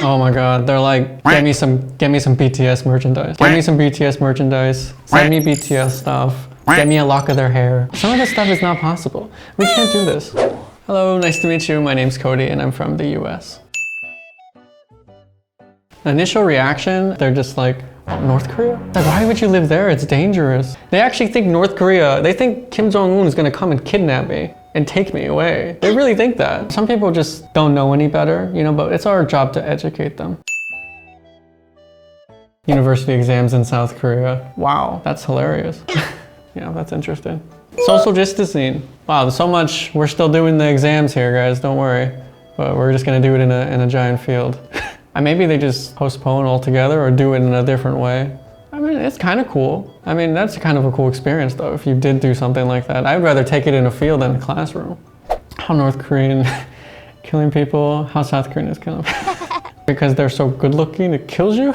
Oh my god, they're like, get me some BTS merchandise. Get me some BTS merchandise. Send me BTS stuff. Get me a lock of their hair. Some of this stuff is not possible. We can't do this. Hello, nice to meet you. My name's Cody and I'm from the US. Initial reaction, they're just like, North Korea? Like, why would you live there? It's dangerous. They actually think North Korea, they think Kim Jong-un is gonna come and kidnap me and take me away. They really think that. Some people just don't know any better, you know, but it's our job to educate them. University exams in South Korea. Wow, that's hilarious. Yeah, that's interesting. Social distancing. Wow, there's so much. We're still doing the exams here, guys, don't worry. But we're just gonna do it in a giant field. And maybe they just postpone altogether or do it in a different way. I mean, it's kind of cool. I mean, that's kind of a cool experience though, if you did do something like that. I'd rather take it in a field than a classroom. How North Korean killing people, how South Korean is killing people. Because they're so good looking, it kills you?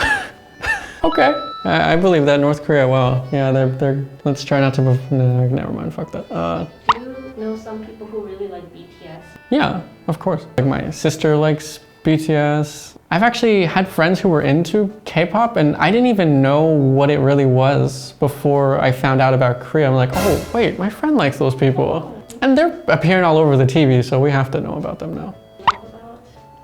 Okay. I believe that North Korea, wow. Yeah, they're let's try not to, no, never mind, fuck that. Do you know some people who really like BTS? Yeah, of course. Like my sister likes BTS. I've actually had friends who were into K-pop and I didn't even know what it really was before I found out about Korea. I'm like, oh wait, my friend likes those people. And they're appearing all over the TV, so we have to know about them now.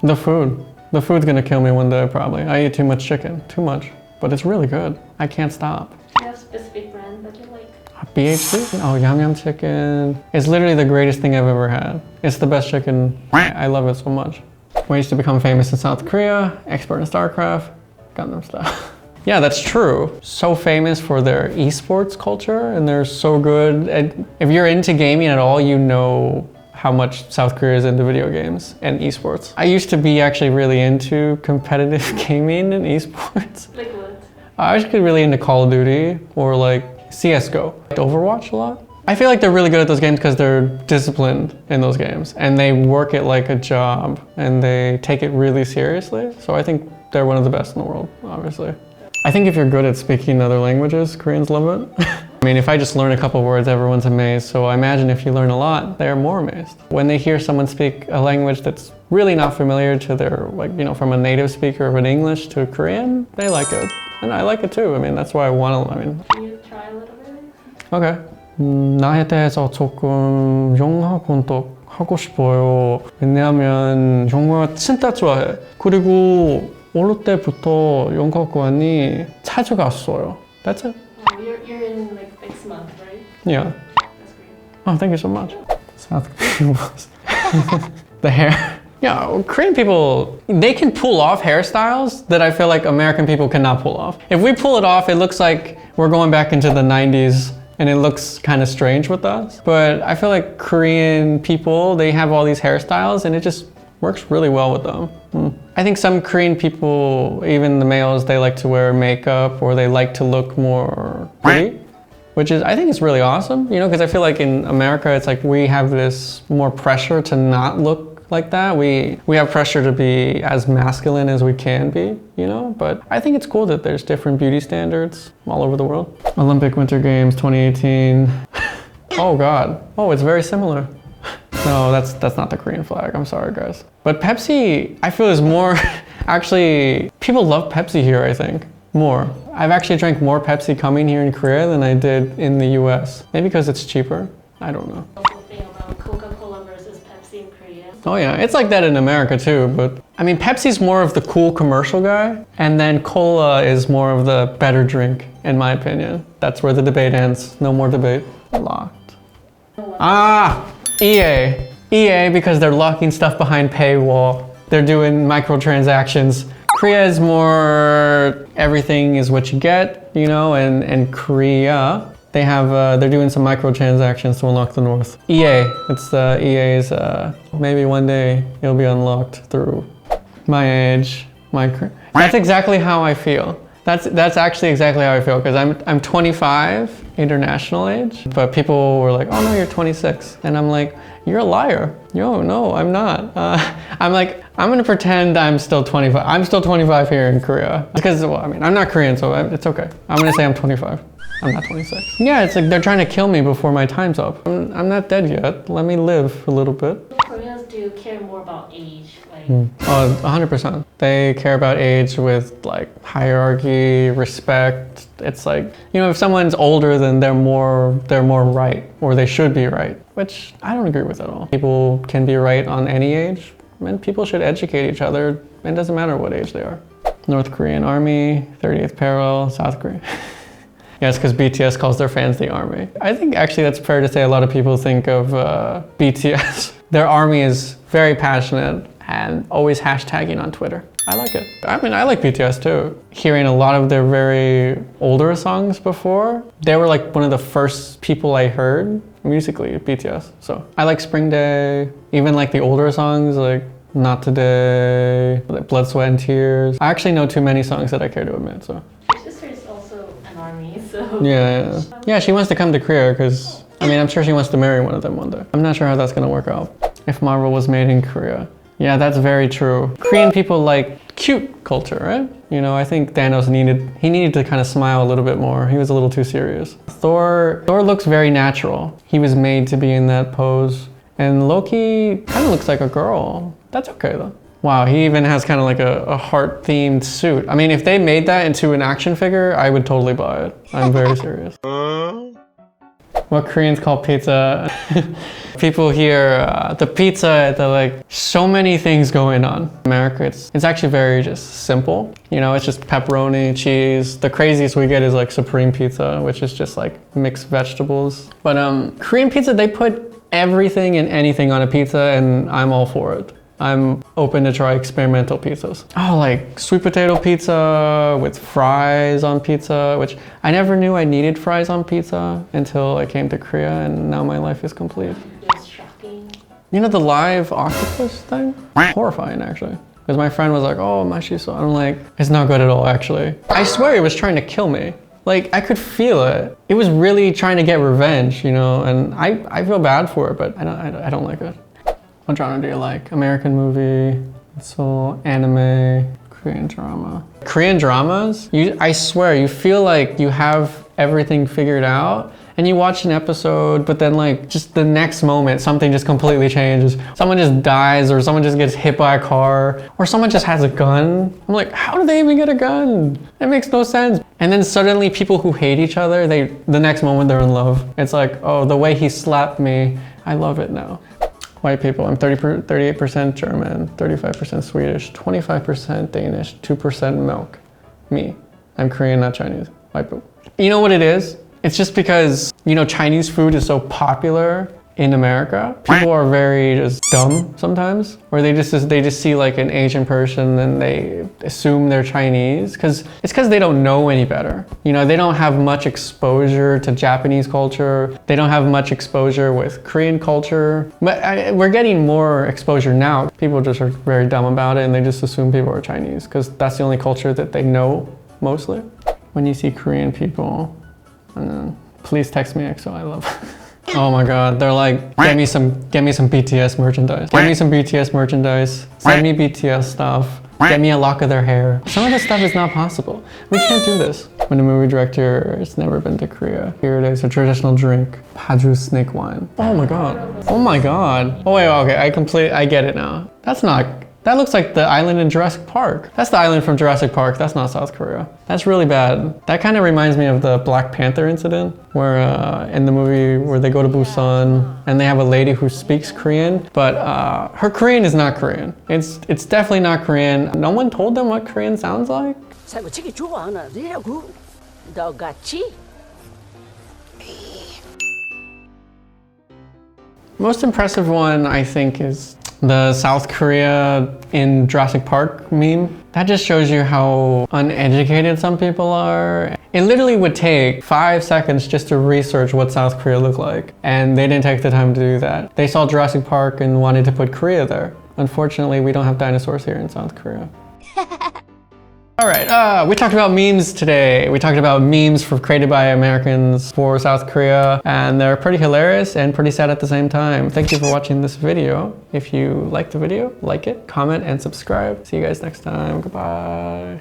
The food. The food's gonna kill me one day probably. I eat too much chicken, too much. But it's really good. I can't stop. Do you have a specific brand that you like? BHC? Oh, Yum Yum chicken. It's literally the greatest thing I've ever had. It's the best chicken. I love it so much. Ways to become famous in South Korea, expert in StarCraft, Gundam stuff. Yeah, that's true. So famous for their esports culture and they're so good. And if you're into gaming at all, you know how much South Korea is into video games and esports. I used to be actually really into competitive gaming and esports. Like what? I was really into Call of Duty or like CSGO. Overwatch a lot. I feel like they're really good at those games because they're disciplined in those games and they work it like a job and they take it really seriously. So I think they're one of the best in the world, obviously. I think if you're good at speaking other languages, Koreans love it. I mean, if I just learn a couple words, everyone's amazed. So I imagine if you learn a lot, they're more amazed. When they hear someone speak a language that's really not familiar to their, like, you know, from a native speaker of an English to a Korean, they like it. And I like it too. I mean, that's why I want to, Can you try a little bit? Okay. 나에 대해서 조금 영어 또 하고 싶어요. 왜냐하면 영어 진짜 좋아해. 그리고 어릴 때부터 영어관이 자주 갔어요. That's it. Oh, you're in like next month, right? Yeah. That's great. Oh, thank you so much. South Korean was the hair. Yeah, Korean people, they can pull off hairstyles that I feel like American people cannot pull off. If we pull it off, it looks like we're going back into the 90s and it looks kind of strange with us. But I feel like Korean people, they have all these hairstyles and it just works really well with them. I think some Korean people, even the males, they like to wear makeup or they like to look more pretty, which is, I think it's really awesome, you know, because I feel like in America, it's like we have this more pressure to not look like that. We have pressure to be as masculine as we can be, you know, but I think it's cool that there's different beauty standards all over the world. Olympic Winter Games 2018. Oh God. Oh, it's very similar. No, that's not the Korean flag. I'm sorry, guys. But Pepsi, I feel is more, actually, people love Pepsi here, I think, more. I've actually drank more Pepsi coming here in Korea than I did in the US. Maybe because it's cheaper. I don't know. Coca-Cola versus Pepsi in Korea. Oh yeah, it's like that in America too, but I mean, Pepsi's more of the cool commercial guy, and then Cola is more of the better drink, in my opinion. That's where the debate ends. No more debate. Locked. Ah! EA, because they're locking stuff behind paywall. They're doing microtransactions. Korea is more, everything is what you get, you know, and Korea, they have, they're doing some microtransactions to unlock the North. EA, it's EA's, maybe one day it'll be unlocked through my age, That's exactly how I feel. That's actually exactly how I feel, because I'm 25, international age, but people were like, oh no, you're 26. And I'm like, you're a liar. Yo, no, I'm not. I'm like, I'm gonna pretend I'm still 25. I'm still 25 here in Korea. Because, well, I mean, I'm not Korean, so it's okay. I'm gonna say I'm 25. I'm not 26. Yeah, it's like they're trying to kill me before my time's up. I'm not dead yet. Let me live a little bit. Koreans do care more about age? Like, 100%. They care about age with like hierarchy, respect. It's like, you know, if someone's older, then they're more right, or they should be right, which I don't agree with at all. People can be right on any age, and people should educate each other. It doesn't matter what age they are. North Korean Army, 30th parallel, South Korea. Yes, because BTS calls their fans the army. I think actually that's fair to say a lot of people think of BTS. Their army is very passionate and always hashtagging on Twitter. I like it. I mean, I like BTS too. Hearing a lot of their very older songs before, they were like one of the first people I heard musically, BTS. So I like Spring Day, even like the older songs like Not Today, like Blood, Sweat and Tears. I actually know too many songs that I care to admit, so. your sister is also an army, so. Yeah, she wants to come to Korea because, I mean, I'm sure she wants to marry one of them one day. I'm not sure how that's gonna work out. If Marvel was made in Korea. Yeah, that's very true. Korean people like cute culture, right? You know, I think Thanos needed to kind of smile a little bit more. He was a little too serious. Thor looks very natural. He was made to be in that pose. And Loki kind of looks like a girl. That's okay though. Wow, he even has kind of like a heart-themed suit. I mean, if they made that into an action figure, I would totally buy it. I'm very serious. What Koreans call pizza. People here, the pizza, like so many things going on. In America, it's actually very just simple. You know, it's just pepperoni, cheese. The craziest we get is like supreme pizza, which is just like mixed vegetables. But Korean pizza, they put everything and anything on a pizza, and I'm all for it. I'm open to try experimental pizzas. Oh, like sweet potato pizza with fries on pizza, which I never knew I needed fries on pizza until I came to Korea, and now my life is complete. It's shocking. You know the live octopus thing? Horrifying, actually. Because my friend was like, oh, mashiso. I'm like, it's not good at all, actually. I swear it was trying to kill me. Like, I could feel it. It was really trying to get revenge, you know, and I feel bad for it, but I don't like it. What genre do you like? American movie, so anime, Korean drama. Korean dramas, I swear, you feel like you have everything figured out, and you watch an episode, but then like just the next moment, something just completely changes. Someone just dies, or someone just gets hit by a car, or someone just has a gun. I'm like, how do they even get a gun? It makes no sense. And then suddenly people who hate each other, the next moment they're in love. It's like, oh, the way he slapped me, I love it now. White people, I'm 38% German, 35% Swedish, 25% Danish, 2% milk. Me, I'm Korean, not Chinese. White people. You know what it is? It's just because, you know, Chinese food is so popular in America. People are very just dumb sometimes, or they just see like an Asian person and they assume they're Chinese, it's because they don't know any better. You know, they don't have much exposure to Japanese culture. They don't have much exposure with Korean culture. But we're getting more exposure now. People just are very dumb about it, and they just assume people are Chinese because that's the only culture that they know mostly. When you see Korean people, please text me XO, I love it. Oh my god, they're like, get me some BTS merchandise. Get me some BTS merchandise. Send me BTS stuff. Get me a lock of their hair. Some of this stuff is not possible. We can't do this. When a movie director has never been to Korea, here it is, a traditional drink. Paju snake wine. Oh my god. Oh my god. Oh wait, okay, I get it now. That looks like the island in Jurassic Park. That's the island from Jurassic Park. That's not South Korea. That's really bad. That kind of reminds me of the Black Panther incident, where in the movie where they go to Busan and they have a lady who speaks Korean, but her Korean is not Korean. It's definitely not Korean. No one told them what Korean sounds like. Most impressive one, I think, is the South Korea in Jurassic Park meme. That just shows you how uneducated some people are. It literally would take 5 seconds just to research what South Korea looked like, and they didn't take the time to do that. They saw Jurassic Park and wanted to put Korea there. Unfortunately, we don't have dinosaurs here in South Korea. All right, we talked about memes today. We talked about memes created by Americans for South Korea, and they're pretty hilarious and pretty sad at the same time. Thank you for watching this video. If you liked the video, like it, comment, and subscribe. See you guys next time. Goodbye.